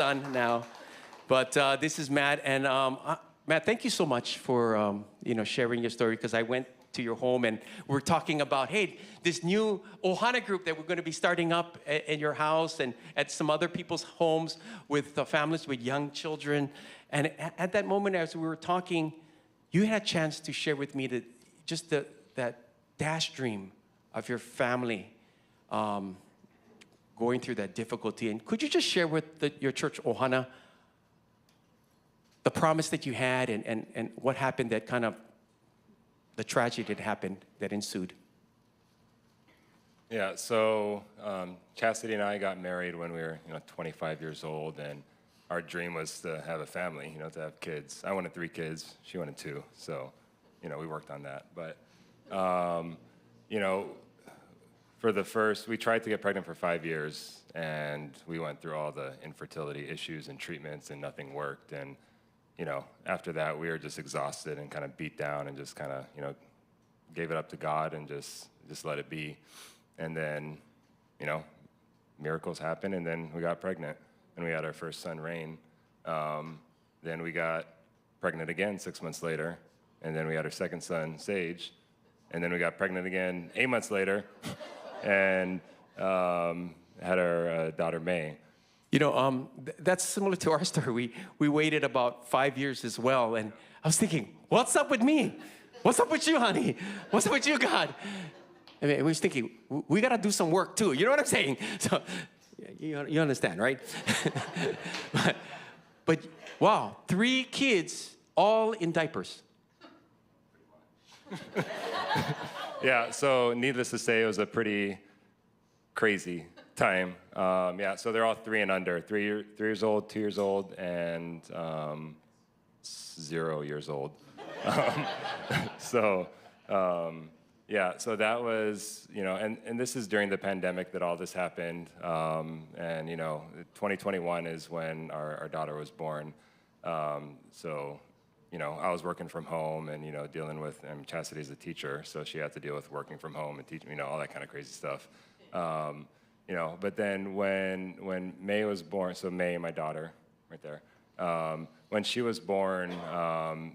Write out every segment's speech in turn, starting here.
son now. But this is Matt, and Matt, thank you so much for sharing your story, because I went to your home and we're talking about, hey, this new Ohana group that we're going to be starting up in your house and at some other people's homes with families with young children. And at that moment, as we were talking, you had a chance to share with me that dash dream of your family going through that difficulty. And could you just share with your church, Ohana, the promise that you had and what happened, that kind of the tragedy that happened, that ensued? Yeah, so Chastity and I got married when we were 25 years old, and our dream was to have a family, to have kids. I wanted 3 kids, she wanted 2, so we worked on that. But we tried to get pregnant for 5 years, and we went through all the infertility issues and treatments, and nothing worked. And after that, we were just exhausted and kind of beat down, and just kind of, gave it up to God and just let it be. And then, miracles happened, and then we got pregnant, and we had our first son, Rain. Then we got pregnant again 6 months later, and then we had our second son, Sage, and then we got pregnant again 8 months later, and had our daughter, May. That's similar to our story. We waited about 5 years as well, and I was thinking, what's up with me? What's up with you, honey? What's up with you, God? I mean, we was thinking, we gotta do some work too. You know what I'm saying? So, you understand, right? but wow, 3 kids, all in diapers. Yeah, so needless to say, it was a pretty crazy time. So they're all 3 and under, 3 years old, 2 years old, and 0 years old. So that was, and this is during the pandemic that all this happened. And 2021 is when our daughter was born. I was working from home and, dealing with, Chastity's a teacher, so she had to deal with working from home and teaching, all that kind of crazy stuff. But then when May was born, so May, my daughter, right there, when she was born,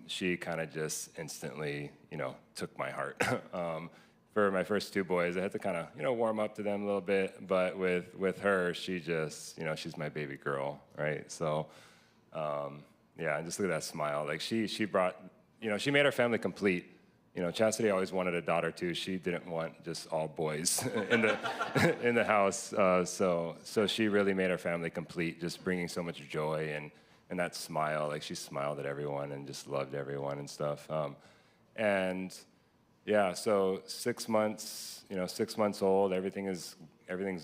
she kind of just instantly, took my heart. For my first 2 boys, I had to kind of, warm up to them a little bit, but with her, she just, she's my baby girl, right? So, and just look at that smile. Like she brought, she made our family complete. Chastity always wanted a daughter too. She didn't want just all boys in the house. So she really made our family complete, just bringing so much joy and that smile. Like she smiled at everyone and just loved everyone and stuff. So 6 months, 6 months old, everything's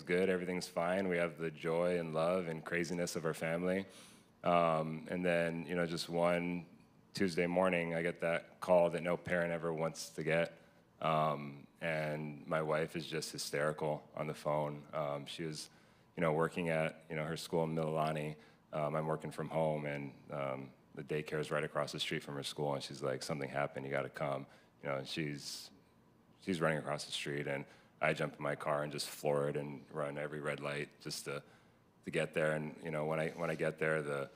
good, everything's fine. We have the joy and love and craziness of our family. And then, just one Tuesday morning, I get that call that no parent ever wants to get. And my wife is just hysterical on the phone. She was, working at, her school in Mililani. I'm working from home, and the daycare is right across the street from her school. And she's like, something happened, you got to come. And she's running across the street, and I jump in my car and just floor it and run every red light just to get there. And when I get there, the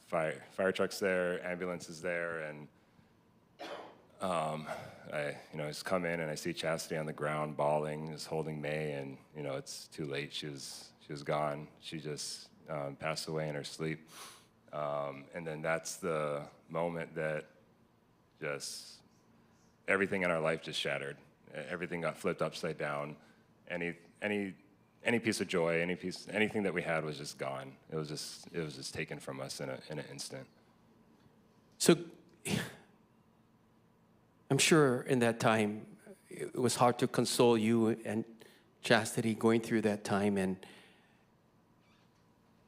fire truck's there, ambulance is there, and I just come in and I see Chastity on the ground bawling, just holding May, and it's too late. She was gone. She just passed away in her sleep. And then that's the moment that just everything in our life just shattered. Everything got flipped upside down. Any piece of joy, anything that we had was just gone. It was just taken from us in an instant. So, I'm sure in that time it was hard to console you and Chastity going through that time. And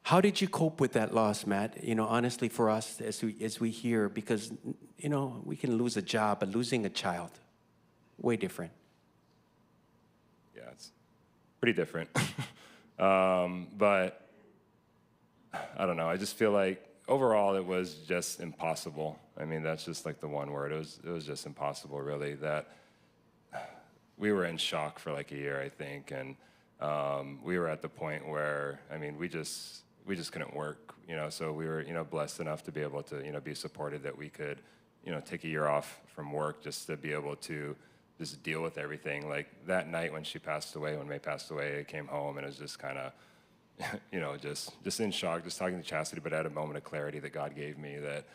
how did you cope with that loss, Matt? Honestly, for us as we hear, because we can lose a job, but losing a child, way different. Yeah, it's pretty different. But I don't know. I just feel like overall it was just impossible. I mean, that's just like the one word. It was just impossible, really. That we were in shock for like a year, I think, and we were at the point where, I mean, we we just couldn't work, so we were, blessed enough to be able to, be supported that we could, take a year off from work just to be able to just deal with everything. Like that night when May passed away, I came home and it was just kind of, just in shock, just talking to Chastity, but I had a moment of clarity that God gave me that,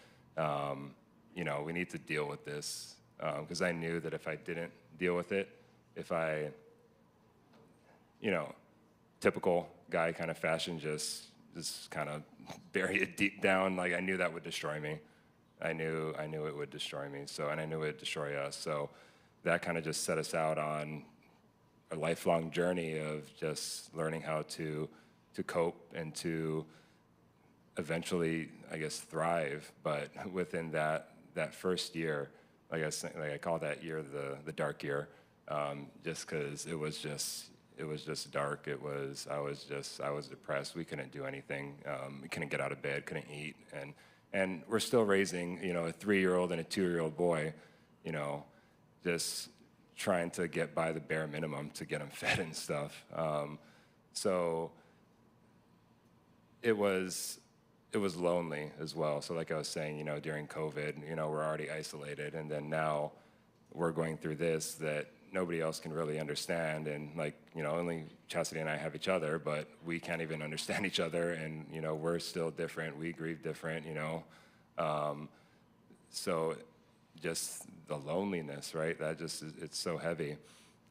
we need to deal with this. Because I knew that if I didn't deal with it, if I, typical guy kind of fashion, just kind of bury it deep down, like I knew that would destroy me. I knew it would destroy me. So, and I knew it would destroy us. So that kind of just set us out on a lifelong journey of just learning how to cope and to eventually, I guess, thrive. But within that first year, like I call that year the dark year, just because it was just dark. I was depressed. We couldn't do anything. We couldn't get out of bed, couldn't eat, and we're still raising, a 3-year-old and a 2-year-old boy, just trying to get by the bare minimum to get them fed and stuff. So it was lonely as well. So like I was saying, during COVID, we're already isolated, and then now we're going through this that nobody else can really understand, and only Chastity and I have each other, but we can't even understand each other, and we're still different. We grieve different, so just the loneliness, right? That just it's so heavy.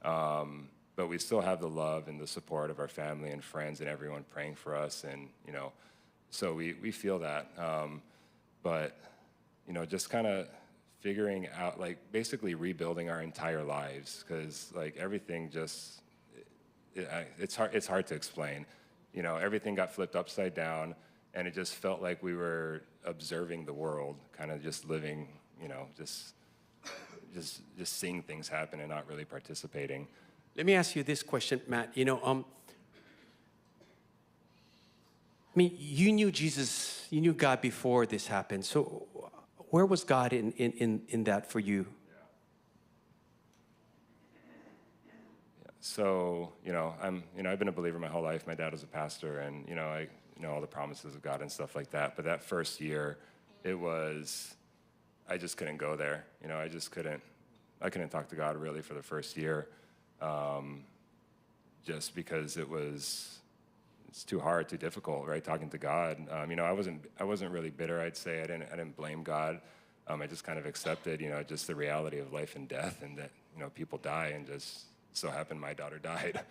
But we still have the love and the support of our family and friends and everyone praying for us, and so we feel that. But just kind of figuring out, basically rebuilding our entire lives, because everything just it's hard to explain. Everything got flipped upside down, and it just felt like we were observing the world, kind of just living, just seeing things happen and not really participating. Let me ask you this question, Matt. You knew Jesus, you knew God before this happened. So where was God in that for you? So, I've been a believer my whole life. My dad was a pastor, and, I know all the promises of God and stuff like that. But that first year, I just couldn't go there. I couldn't talk to God really for the first year, just because it's too hard, too difficult, right? Talking to God. I wasn't really bitter, I'd say. I didn't blame God. I just kind of accepted, just the reality of life and death, and that, people die, and just so happened my daughter died.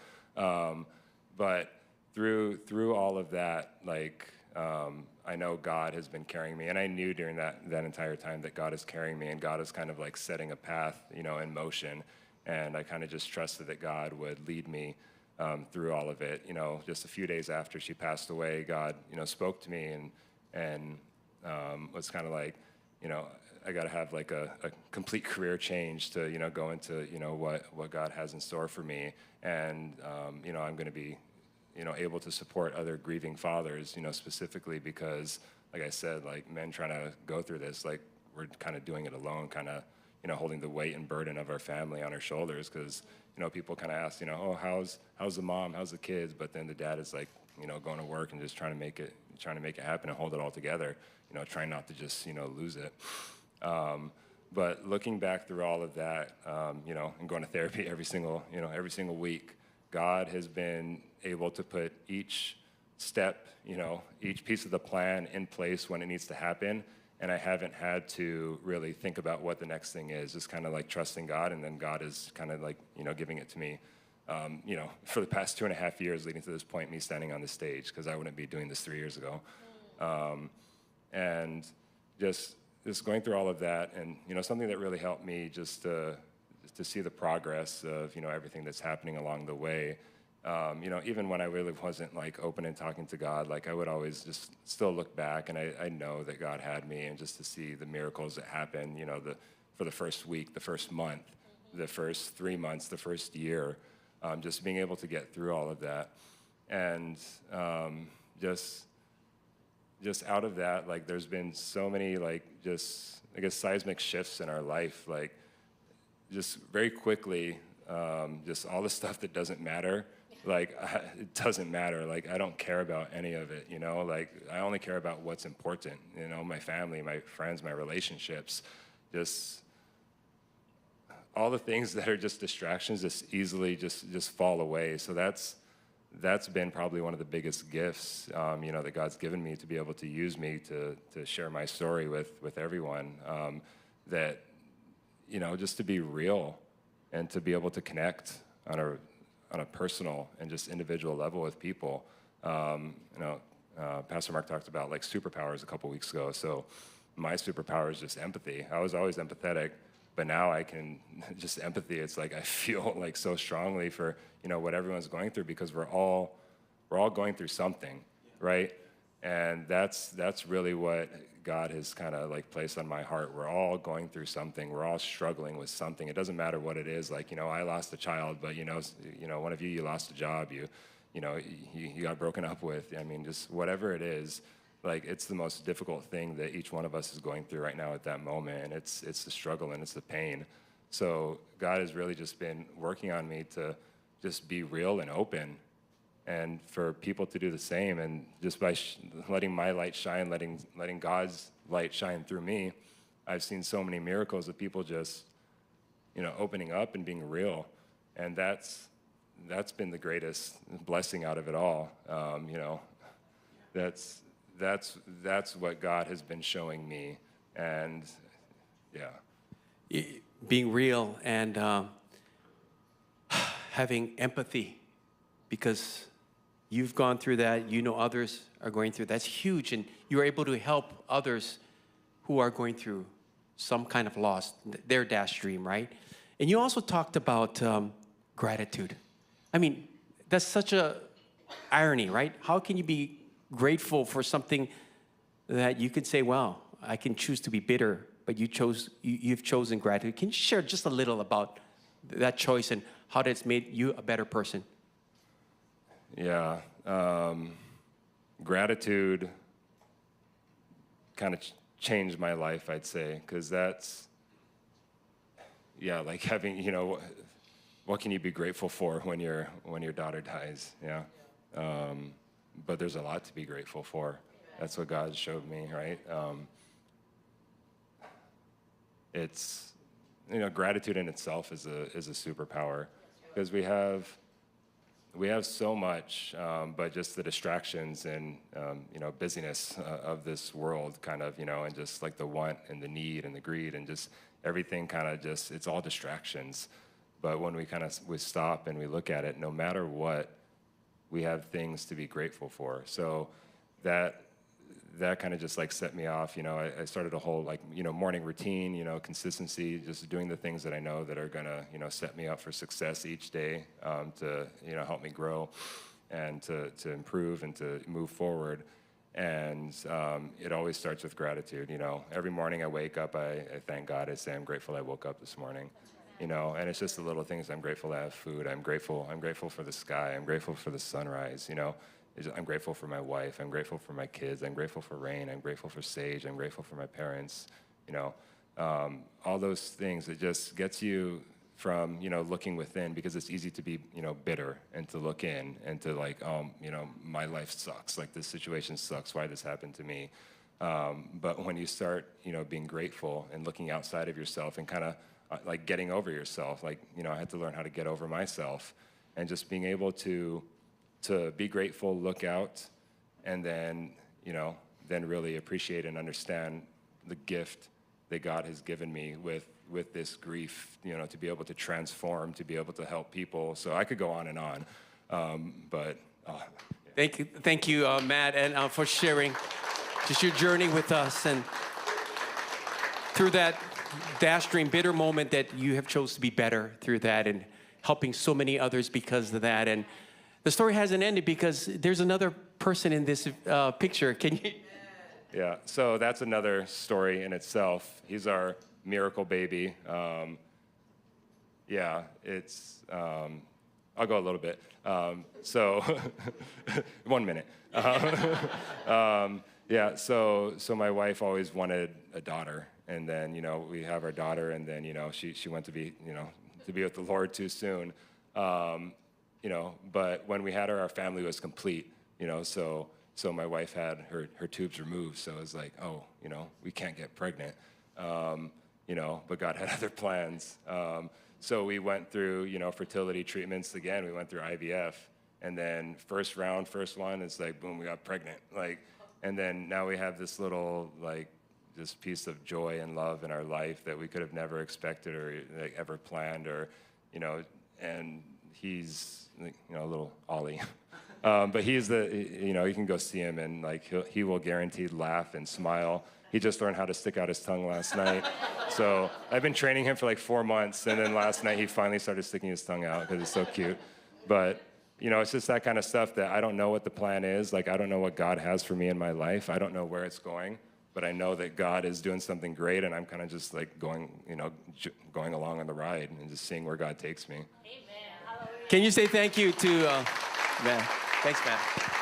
But through all of that, I know God has been carrying me, and I knew during that entire time that God is carrying me, and God is kind of setting a path, in motion, and I kind of just trusted that God would lead me through all of it. Just a few days after she passed away, God, spoke to me and was kind of I got to have a complete career change to, go into, what God has in store for me. And, I'm going to be, able to support other grieving fathers, specifically because, like I said, men trying to go through this, we're kind of doing it alone, kind of, holding the weight and burden of our family on our shoulders, because, people kind of ask, oh, how's the mom, how's the kids? But then the dad is going to work and just trying to make it happen and hold it all together, trying not to just, lose it. But looking back through all of that, and going to therapy every single week, God has been able to put each step, each piece of the plan in place when it needs to happen. And I haven't had to really think about what the next thing is, just kind of trusting God. And then God is kind of giving it to me, for the past 2.5 years leading to this point, me standing on the stage, because I wouldn't be doing this 3 years ago. And just going through all of that, and something that really helped me just to see the progress of everything that's happening along the way. Even when I really wasn't open and talking to God, I would always just still look back, and I know that God had me, and just to see the miracles that happened, for the first week, the first month, the first 3 months, the first year, just being able to get through all of that, and just out of that, there's been so many just, I guess, seismic shifts in our life, just very quickly, just all the stuff that doesn't matter like, it doesn't matter. Like, I don't care about any of it, you know? Like, I only care about what's important, you know, my family, my friends, my relationships, just all the things that are just distractions just easily just fall away. So that's been probably one of the biggest gifts, you know, that God's given me, to be able to use me to share my story with everyone, that, you know, just to be real and to be able to connect on a personal and just individual level with people. You know, Pastor Mark talked about like superpowers a couple weeks ago. So my superpower is just empathy. I was always empathetic, but now I can just empathy. It's like I feel like so strongly for, you know, what everyone's going through, because we're all going through something, right? And that's really what God has kind of like placed on my heart. We're all going through something. We're all struggling with something. It doesn't matter what it is. Like, you know, I lost a child, but you know, one of you lost a job. You know, you got broken up with. I mean, just whatever it is. Like, it's the most difficult thing that each one of us is going through right now at that moment, and it's the struggle and it's the pain. So God has really just been working on me to just be real and open, and for people to do the same. And just by letting my light shine, letting God's light shine through me, I've seen so many miracles of people just, you know, opening up and being real, and that's been the greatest blessing out of it all. You know, that's what God has been showing me, and yeah. Being real and having empathy, because you've gone through that, you know others are going through. That's huge, and you're able to help others who are going through some kind of loss, their dash dream, right? And you also talked about gratitude. I mean, that's such a irony, right? How can you be grateful for something that you could say, well, I can choose to be bitter, but you've chosen gratitude. Can you share just a little about that choice and how that's made you a better person? Yeah. Gratitude kind of changed my life, I'd say, because that's, yeah, like having, you know, what can you be grateful for when your daughter dies? Yeah. But there's a lot to be grateful for. That's what God showed me, right? It's, you know, gratitude in itself is a superpower, because we have so much, but just the distractions and, you know, busyness of this world kind of, you know, and just like the want and the need and the greed and just everything kind of just, it's all distractions. But when we stop and we look at it, no matter what, we have things to be grateful for. So that kind of just like set me off. You know, I started a whole like, you know, morning routine, you know, consistency, just doing the things that I know that are gonna, you know, set me up for success each day, to, you know, help me grow and to improve and to move forward. And it always starts with gratitude. You know, every morning I wake up, I thank God. I say, I'm grateful I woke up this morning. You know, and it's just the little things. I'm grateful to have food. I'm grateful for the sky. I'm grateful for the sunrise. You know, I'm grateful for my wife. I'm grateful for my kids. I'm grateful for rain. I'm grateful for Sage. I'm grateful for my parents. You know, all those things. It just gets you from, you know, looking within, because it's easy to be, you know, bitter and to look in and to like, you know, my life sucks. Like, this situation sucks. Why this happened to me? But when you start, you know, being grateful and looking outside of yourself and kind of like getting over yourself, like, you know, I had to learn how to get over myself, and just being able to be grateful, look out, and then, you know, then really appreciate and understand the gift that God has given me with this grief, you know, to be able to transform, to be able to help people. So I could go on and on, but. Thank you, Matt, and for sharing just your journey with us, and through that dash dream bitter moment that you have chose to be better through that, and helping so many others because of that. And the story hasn't ended, because there's another person in this picture. Can you? Yeah, so that's another story in itself. He's our miracle baby. Yeah, it's, I'll go a little bit. So, 1 minute. Yeah, so my wife always wanted a daughter. And then, you know, we have our daughter, and then, you know, she went to be, you know, to be with the Lord too soon. you know, but when we had her, our family was complete, you know, so my wife had her tubes removed, so it was like, oh, you know, we can't get pregnant, you know, but God had other plans. So we went through, you know, fertility treatments again. We went through IVF, and then first one, it's like, boom, we got pregnant. Like, and then now we have this little, like, this piece of joy and love in our life that we could have never expected or like, ever planned, or, you know, and he's, you know, a little Ollie. But he's you know, you can go see him, and like he will guaranteed laugh and smile. He just learned how to stick out his tongue last night. So I've been training him for like 4 months, and then last night he finally started sticking his tongue out because it's so cute. But, you know, it's just that kind of stuff that I don't know what the plan is. Like, I don't know what God has for me in my life. I don't know where it's going, but I know that God is doing something great, and I'm kind of just like going, you know, going along on the ride and just seeing where God takes me. Can you say thank you to Matt? Thanks, Matt.